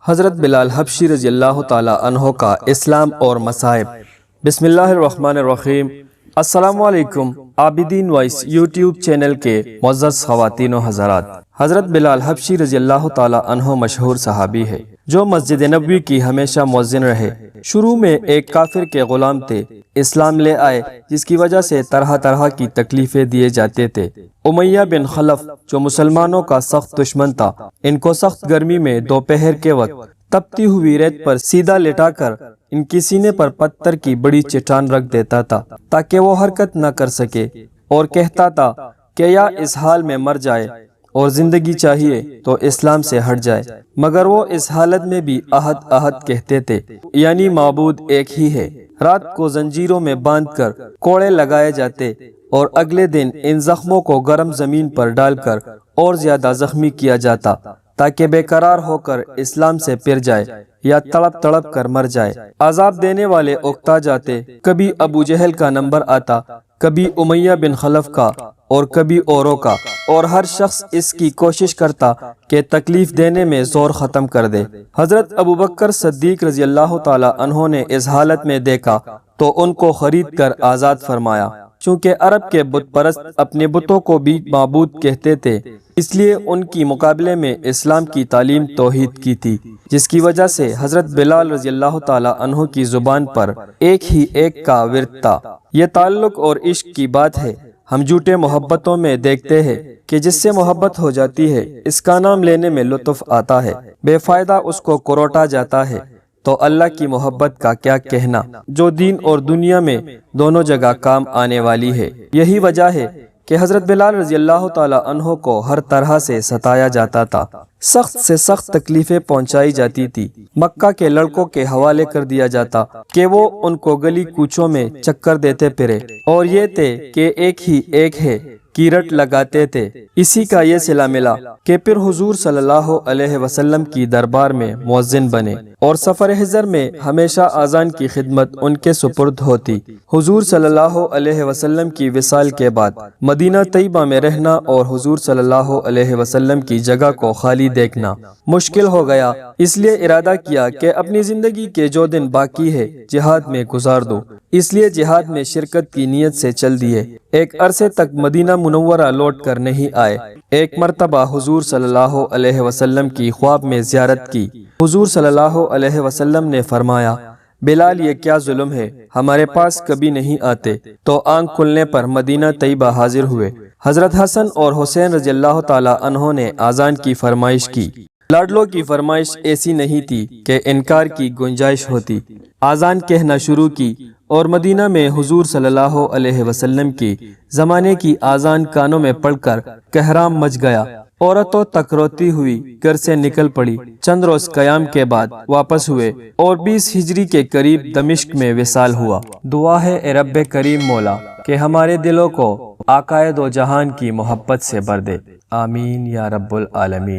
حضرت بلال حبشی رضی اللہ تعالی عنہ کا اسلام اور مصائب۔ بسم اللہ الرحمن الرحیم۔ السلام علیکم عابدین وائس یوٹیوب چینل کے معزز خواتین و حضرات۔ حضرت بلال حبشی رضی اللہ تعالی عنہ مشہور صحابی ہے جو مسجد نبوی کی ہمیشہ مؤذن رہے۔ شروع میں ایک کافر کے غلام تھے، اسلام لے آئے جس کی وجہ سے طرح طرح کی تکلیفیں دیے جاتے تھے۔ امیہ بن خلف جو مسلمانوں کا سخت دشمن تھا، ان کو سخت گرمی میں دوپہر کے وقت تپتی ہوئی ریت پر سیدھا لٹا کر ان کی سینے پر پتھر کی بڑی چٹان رکھ دیتا تھا تاکہ وہ حرکت نہ کر سکے، اور کہتا تھا کہ یا اس حال میں مر جائے اور زندگی چاہیے تو اسلام سے ہٹ جائے، مگر وہ اس حالت میں بھی احد احد کہتے تھے، یعنی معبود ایک ہی ہے۔ رات کو زنجیروں میں باندھ کر کوڑے لگائے جاتے اور اگلے دن ان زخموں کو گرم زمین پر ڈال کر اور زیادہ زخمی کیا جاتا تاکہ بے قرار ہو کر اسلام سے پھر جائے یا تڑپ تڑپ کر مر جائے۔ عذاب دینے والے اکتا جاتے، کبھی ابو جہل کا نمبر آتا، کبھی امیہ بن خلف کا اور کبھی اوروں کا، اور ہر شخص اس کی کوشش کرتا کہ تکلیف دینے میں زور ختم کر دے۔ حضرت ابوبکر صدیق رضی اللہ تعالی عنہ نے اس حالت میں دیکھا تو ان کو خرید کر آزاد فرمایا۔ چونکہ عرب کے بت پرست اپنے بتوں کو بھی معبود کہتے تھے، اس لیے ان کی مقابلے میں اسلام کی تعلیم توحید کی تھی، جس کی وجہ سے حضرت بلال رضی اللہ تعالی عنہ کی زبان پر ایک ہی ایک کا ورد تھا۔ یہ تعلق اور عشق کی بات ہے۔ ہم جھوٹے محبتوں میں دیکھتے ہیں کہ جس سے محبت ہو جاتی ہے اس کا نام لینے میں لطف آتا ہے، بے فائدہ اس کو کروٹا جاتا ہے، تو اللہ کی محبت کا کیا کہنا جو دین اور دنیا میں دونوں جگہ کام آنے والی ہے۔ یہی وجہ ہے کہ حضرت بلال رضی اللہ تعالی عنہ کو ہر طرح سے ستایا جاتا تھا، سخت سے سخت تکلیفیں پہنچائی جاتی تھی، مکہ کے لڑکوں کے حوالے کر دیا جاتا کہ وہ ان کو گلی کوچوں میں چکر دیتے پھرے، اور یہ تھے کہ ایک ہی ایک ہے کی رٹ لگاتے تھے۔ اسی کا یہ صلہ ملا کہ پھر حضور صلی اللہ علیہ وسلم کی دربار میں مؤذن بنے، اور سفر حضر میں ہمیشہ اذان کی خدمت ان کے سپرد ہوتی۔ حضور صلی اللہ علیہ وسلم کی وصال کے بعد مدینہ طیبہ میں رہنا اور حضور صلی اللہ علیہ وسلم کی جگہ کو خالی دیکھنا مشکل ہو گیا، اس لیے ارادہ کیا کہ اپنی زندگی کے جو دن باقی ہے جہاد میں گزار دو، اس لیے جہاد میں شرکت کی نیت سے چل دیے۔ ایک عرصے تک مدینہ منورہ لوٹ کر نہیں آئے۔ ایک مرتبہ حضور صلی اللہ علیہ وسلم کی خواب میں زیارت کی۔ حضور صلی اللہ علیہ وسلم نے فرمایا، بلال یہ کیا ظلم ہے، ہمارے پاس کبھی نہیں آتے۔ تو آنکھ کھلنے پر مدینہ طیبہ حاضر ہوئے۔ حضرت حسن اور حسین رضی اللہ تعالی عنہ نے اذان کی فرمائش کی۔ لاڈلوں کی فرمائش ایسی نہیں تھی کہ انکار کی گنجائش ہوتی۔ اذان کہنا شروع کی اور مدینہ میں حضور صلی اللہ علیہ وسلم کی زمانے کی اذان کانوں میں پڑھ کر کہرام مچ گیا۔ عورتوں تک روتی ہوئی گھر سے نکل پڑی۔ چند روز قیام کے بعد واپس ہوئے اور 20 ہجری کے قریب دمشق میں وصال ہوا۔ دعا ہے اے رب کریم مولا کہ ہمارے دلوں کو آقائے دو جہان کی محبت سے بھر دے، آمین یا رب العالمین۔